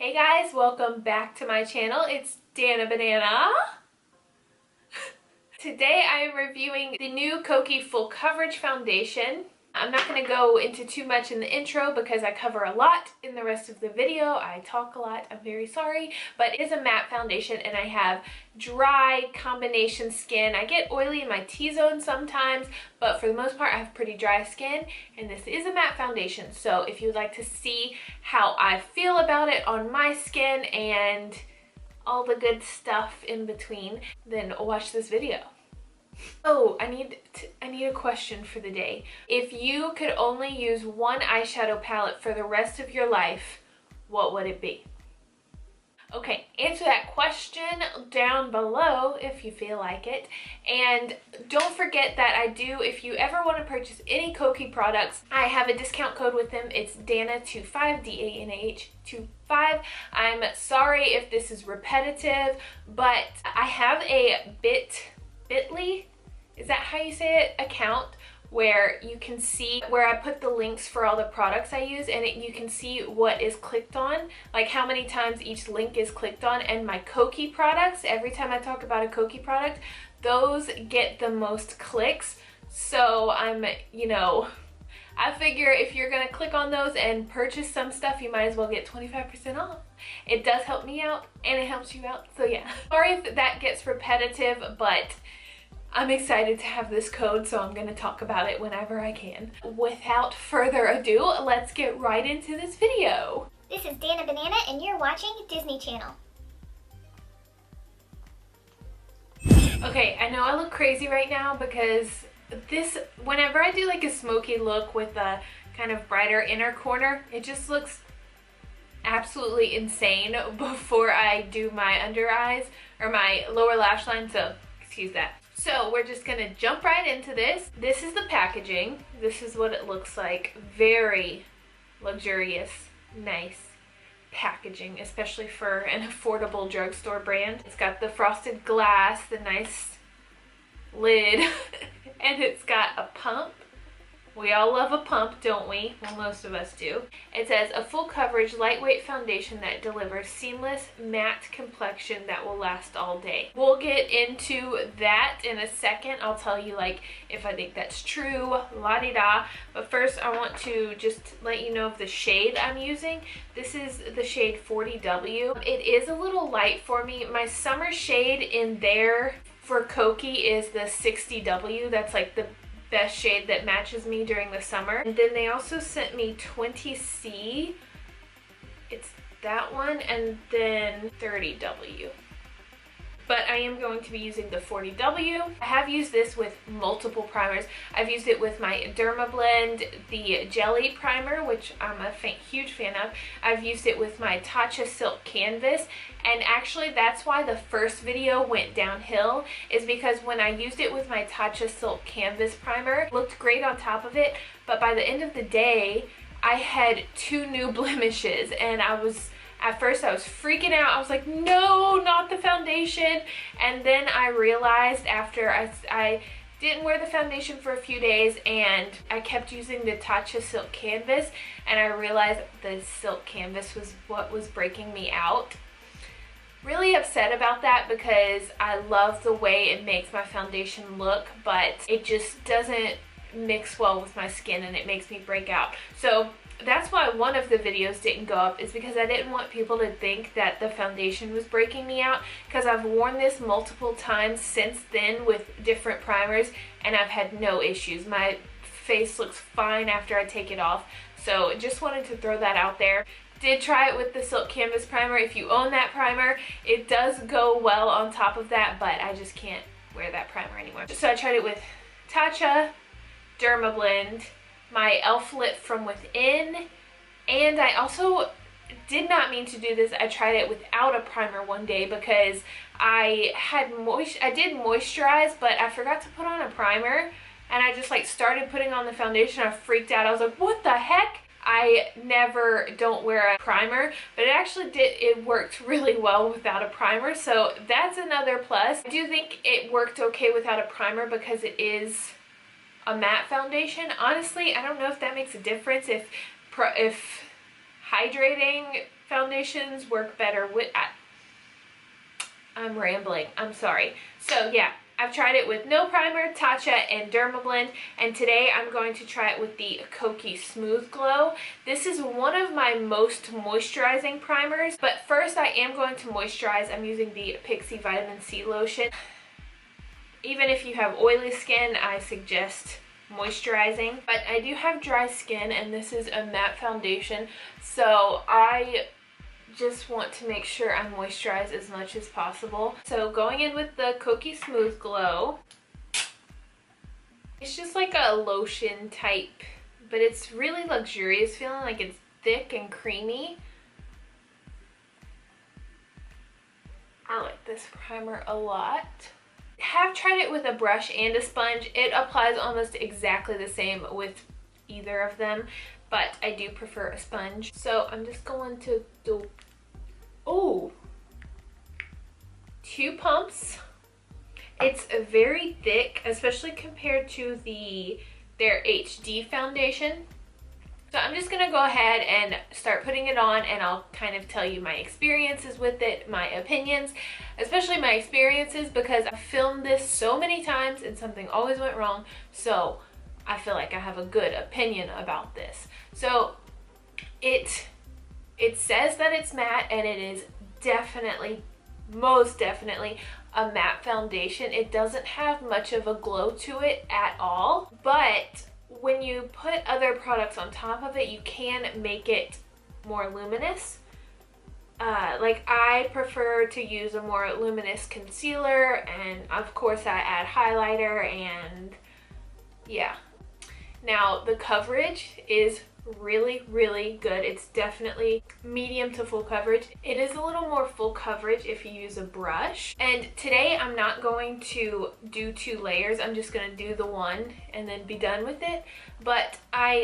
Hey guys, welcome back to my channel. It's danahbanana. Today I am reviewing the new Kokie Full Coverage Foundation. I'm not going to go into too much in the intro because I cover a lot in the rest of the video. I talk a lot, I'm very sorry, but it is a matte foundation and I have dry combination skin. I get oily in my T-zone sometimes, but for the most part I have pretty dry skin, and this is a matte foundation. So if you'd like to see how I feel about it on my skin and all the good stuff in between, then watch this video. Oh, I need a question for the day. If you could only use one eyeshadow palette for the rest of your life, what would it be? Okay, answer that question down below if you feel like it. And don't forget that I do, if you ever want to purchase any Kokie products, I have a discount code with them. It's DANAH25, DANAH25. I'm sorry if this is repetitive, but I have a Bitly, is that how you say it, account where you can see where I put the links for all the products I use, and you can see what is clicked on, like how many times each link is clicked on. And my Kokie products, every time I talk about a Kokie product, those get the most clicks. So I figure if you're gonna click on those and purchase some stuff, you might as well get 25% off. It does help me out and it helps you out, so yeah. Sorry if that gets repetitive, but I'm excited to have this code, so I'm going to talk about it whenever I can. Without further ado, let's get right into this video. This is danahbanana and you're watching Disney Channel. Okay, I know I look crazy right now because whenever I do like a smoky look with a kind of brighter inner corner, it just looks absolutely insane before I do my under eyes or my lower lash line, so excuse that. So we're just gonna jump right into this. This is the packaging. This is what it looks like. Very luxurious, nice packaging, especially for an affordable drugstore brand. It's got the frosted glass, the nice lid, and it's got a pump. We all love a pump, don't we? Well, most of us do. It says a full coverage, lightweight foundation that delivers seamless matte complexion that will last all day. We'll get into that in a second. I'll tell you like if I think that's true, la-di-da. But first I want to just let you know of the shade I'm using. This is the shade 40W. It is a little light for me. My summer shade in there for Kokie is the 60W. That's like the best shade that matches me during the summer. And then they also sent me 20C, it's that one, and then 30W. But I am going to be using the 40W. I have used this with multiple primers. I've used it with my Beveled, the Jelly Primer, which I'm a huge fan of. I've used it with my Tatcha Silk Canvas. And actually that's why the first video went downhill, is because when I used it with my Tatcha Silk Canvas Primer, it looked great on top of it. But by the end of the day, I had 2 new blemishes, and at first I was freaking out. I was like, no, not the foundation. And then I realized after I didn't wear the foundation for a few days and I kept using the Tatcha Silk Canvas, and I realized the silk canvas was what was breaking me out. Really upset about that because I love the way it makes my foundation look, but it just doesn't mix well with my skin and it makes me break out. So that's why one of the videos didn't go up, is because I didn't want people to think that the foundation was breaking me out, because I've worn this multiple times since then with different primers and I've had no issues. My face looks fine after I take it off, so just wanted to throw that out there. Did try it with the Silk Canvas Primer. If you own that primer, it does go well on top of that, but I just can't wear that primer anymore. So I tried it with Tatcha, Beveled, my e.l.f. lip from within, and I also did not mean to do this. I tried it without a primer one day because I did moisturize, but I forgot to put on a primer, and I just like started putting on the foundation. I freaked out. I was like, what the heck? I don't wear a primer, but it worked really well without a primer, so that's another plus. I do think it worked okay without a primer because it is a matte foundation. Honestly, I don't know if that makes a difference, if hydrating foundations work better with, I'm rambling, I'm sorry. So yeah, I've tried it with no primer, Tatcha, and Dermablend, and today I'm going to try it with the Kokie Smooth Glow. This is one of my most moisturizing primers, but first I am going to moisturize. I'm using the Pixi Vitamin C Lotion. Even if you have oily skin, I suggest moisturizing, but I do have dry skin, and this is a matte foundation, so I just want to make sure I moisturize as much as possible. So going in with the Kokie Smooth Glow. It's just like a lotion type, but it's really luxurious feeling, like it's thick and creamy. I like this primer a lot. Have tried it with a brush and a sponge. It applies almost exactly the same with either of them, but I do prefer a sponge. So I'm just going to do, oh, 2 pumps. It's very thick, especially compared to their HD foundation. So I'm just gonna go ahead and start putting it on, and I'll kind of tell you my experiences with it, my opinions, especially my experiences, because I filmed this so many times and something always went wrong. So I feel like I have a good opinion about this. So it says that it's matte, and it is definitely, most definitely a matte foundation. It doesn't have much of a glow to it at all, but when you put other products on top of it, you can make it more luminous. Like I prefer to use a more luminous concealer, and of course I add highlighter, and yeah. Now the coverage is really, really good. It's definitely medium to full coverage. It is a little more full coverage if you use a brush. And today I'm not going to do 2 layers. I'm just going to do the one and then be done with it. But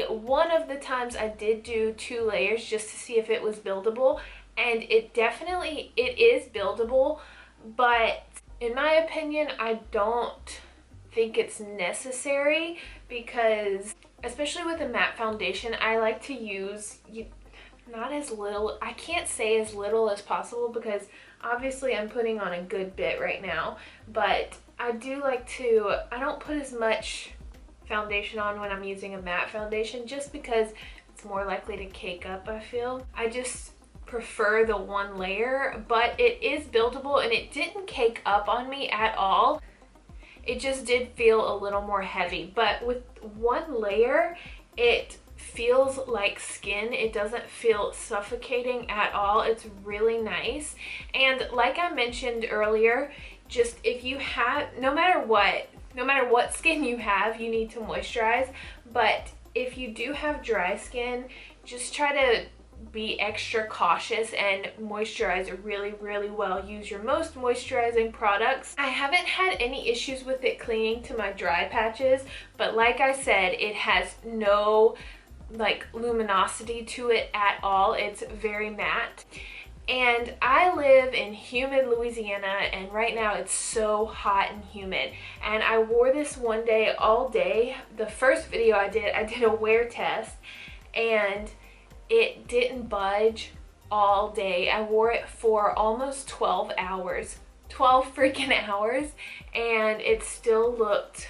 one of the times I did do 2 layers just to see if it was buildable, and it is buildable, but in my opinion I don't think it's necessary, because especially with a matte foundation, I like to use not as little, I can't say as little as possible, because obviously I'm putting on a good bit right now, but I do like to, I don't put as much foundation on when I'm using a matte foundation, just because it's more likely to cake up, I feel. I just prefer the 1 layer, but it is buildable, and it didn't cake up on me at all. It just did feel a little more heavy, but with 1 layer, it feels like skin. It doesn't feel suffocating at all. It's really nice. And like I mentioned earlier, just if you have, no matter what skin you have, you need to moisturize. But if you do have dry skin, just try to be extra cautious and moisturize really, really well. Use your most moisturizing products. I haven't had any issues with it clinging to my dry patches, but like I said, it has no like luminosity to it at all. It's very matte. And I live in humid Louisiana, and right now it's so hot and humid. And I wore this one day all day. The first video I did a wear test, and it didn't budge all day. I wore it for almost 12 hours. 12 freaking hours, and it still looked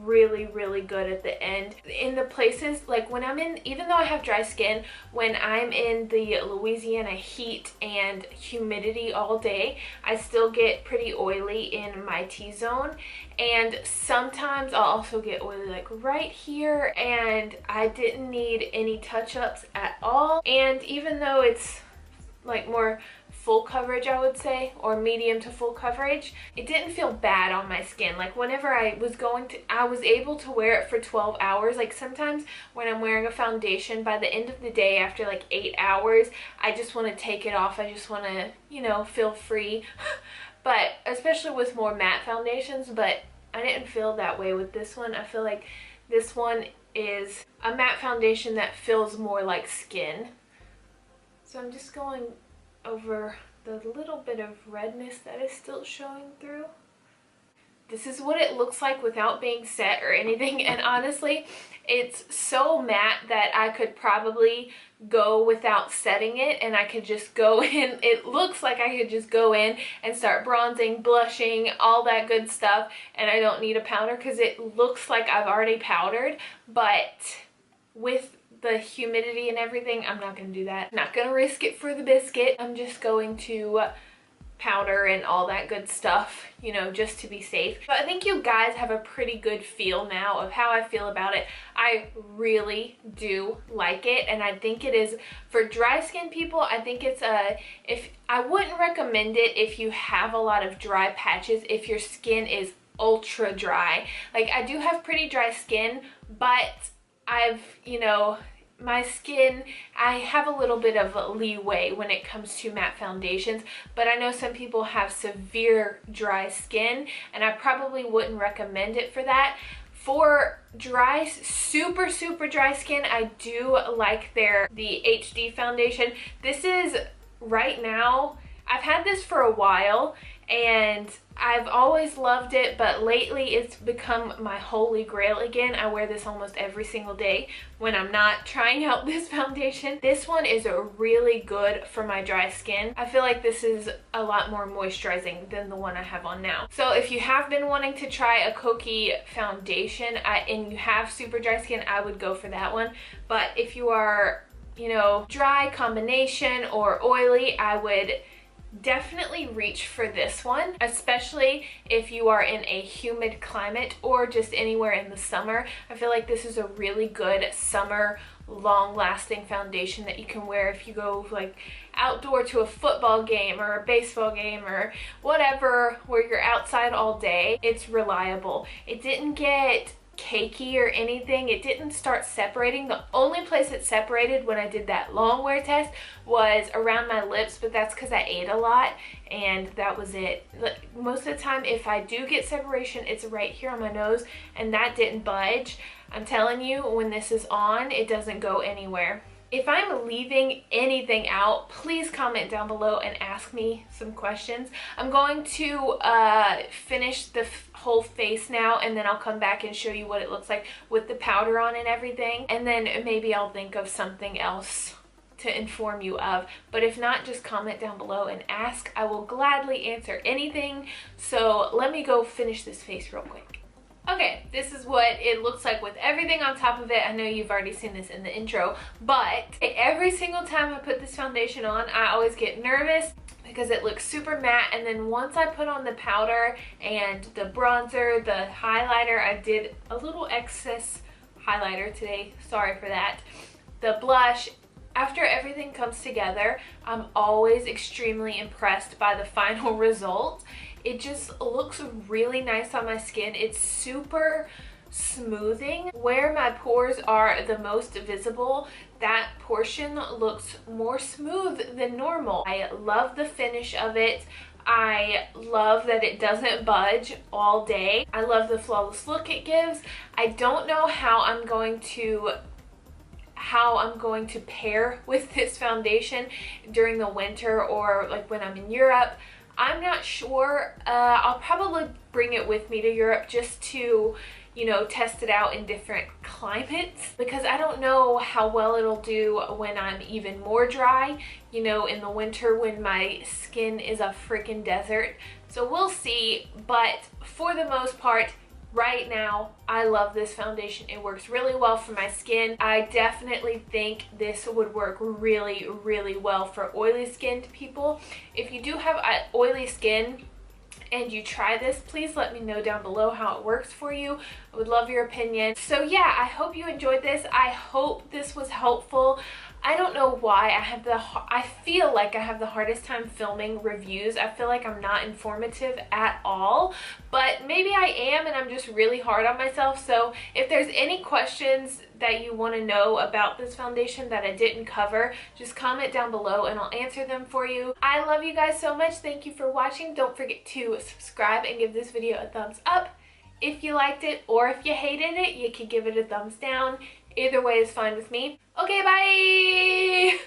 really, really good at the end. In the places, like when I'm in, even though I have dry skin, when I'm in the Louisiana heat and humidity all day, I still get pretty oily in my T-zone, and sometimes I'll also get oily like right here, and I didn't need any touch-ups at all. And even though it's like more full coverage, I would say, or medium to full coverage, it didn't feel bad on my skin. Like whenever I was able to wear it for 12 hours. Like sometimes when I'm wearing a foundation, by the end of the day, after like 8 hours, I just want to take it off. I just want to, you know, feel free. But especially with more matte foundations, but I didn't feel that way with this one. I feel like this one is a matte foundation that feels more like skin. So I'm just going over the little bit of redness that is still showing through. this is what it looks like without being set or anything. And honestly, it's so matte that I could probably go without setting it, and I could just go in. It looks like I could just go in and start bronzing, blushing, all that good stuff, and I don't need a powder because it looks like I've already powdered. But with the humidity and everything, I'm not going to do that. I'm not going to risk it for the biscuit. I'm just going to powder and all that good stuff, you know, just to be safe. But I think you guys have a pretty good feel now of how I feel about it. I really do like it, and I think it is for dry skin people. I think it's I wouldn't recommend it if you have a lot of dry patches, if your skin is ultra dry. Like, I do have pretty dry skin, but I've, you know, my skin, I have a little bit of leeway when it comes to matte foundations, but I know some people have severe dry skin, and I probably wouldn't recommend it for that. For dry, super dry skin, I do like the HD foundation. This is, right now, I've had this for a while, and I've always loved it, but lately it's become my holy grail again. I wear this almost every single day when I'm not trying out this foundation. This one is really good for my dry skin. I feel like this is a lot more moisturizing than the one I have on now. So if you have been wanting to try a Kokie foundation and you have super dry skin, I would go for that one. But if you are, you know, dry combination or oily, I would definitely reach for this one, especially if you are in a humid climate or just anywhere in the summer. I feel like this is a really good summer long-lasting foundation that you can wear if you go like outdoor to a football game or a baseball game or whatever, where you're outside all day. It's reliable. It didn't get cakey or anything. It didn't start separating. The only place it separated when I did that long wear test was around my lips, but that's because I ate a lot, and that was it. Most of the time, if I do get separation, it's right here on my nose, and that didn't budge. I'm telling you, when this is on, it doesn't go anywhere. If I'm leaving anything out, please comment down below and ask me some questions. I'm going to finish the whole face now, and then I'll come back and show you what it looks like with the powder on and everything. And then maybe I'll think of something else to inform you of. But if not, just comment down below and ask. I will gladly answer anything. So let me go finish this face real quick. Okay, this is what it looks like with everything on top of it. I know you've already seen this in the intro, but every single time I put this foundation on, I always get nervous because it looks super matte, and then once I put on the powder and the bronzer, the highlighter, I did a little excess highlighter today, sorry for that, the blush, after everything comes together, I'm always extremely impressed by the final result. It just looks really nice on my skin. It's super smoothing. Where my pores are the most visible, that portion looks more smooth than normal. I love the finish of it. I love that it doesn't budge all day. I love the flawless look it gives. I don't know how I'm going to pair with this foundation during the winter or like when I'm in Europe. I'm not sure. I'll probably bring it with me to Europe just to, you know, test it out in different climates, because I don't know how well it'll do when I'm even more dry, you know, in the winter when my skin is a freaking desert. So we'll see, but for the most part, right now, I love this foundation. It works really well for my skin. I definitely think this would work really well for oily skinned people. If you do have oily skin and you try this, please let me know down below how it works for you. I would love your opinion. So yeah, I hope you enjoyed this. I hope this was helpful. I don't know why I feel like I have the hardest time filming reviews. I feel like I'm not informative at all, but maybe I am, and I'm just really hard on myself. So if there's any questions that you want to know about this foundation that I didn't cover, just comment down below and I'll answer them for you. I love you guys so much. Thank you for watching. Don't forget to subscribe and give this video a thumbs up if you liked it, or if you hated it, you can give it a thumbs down. Either way is fine with me. Okay, bye!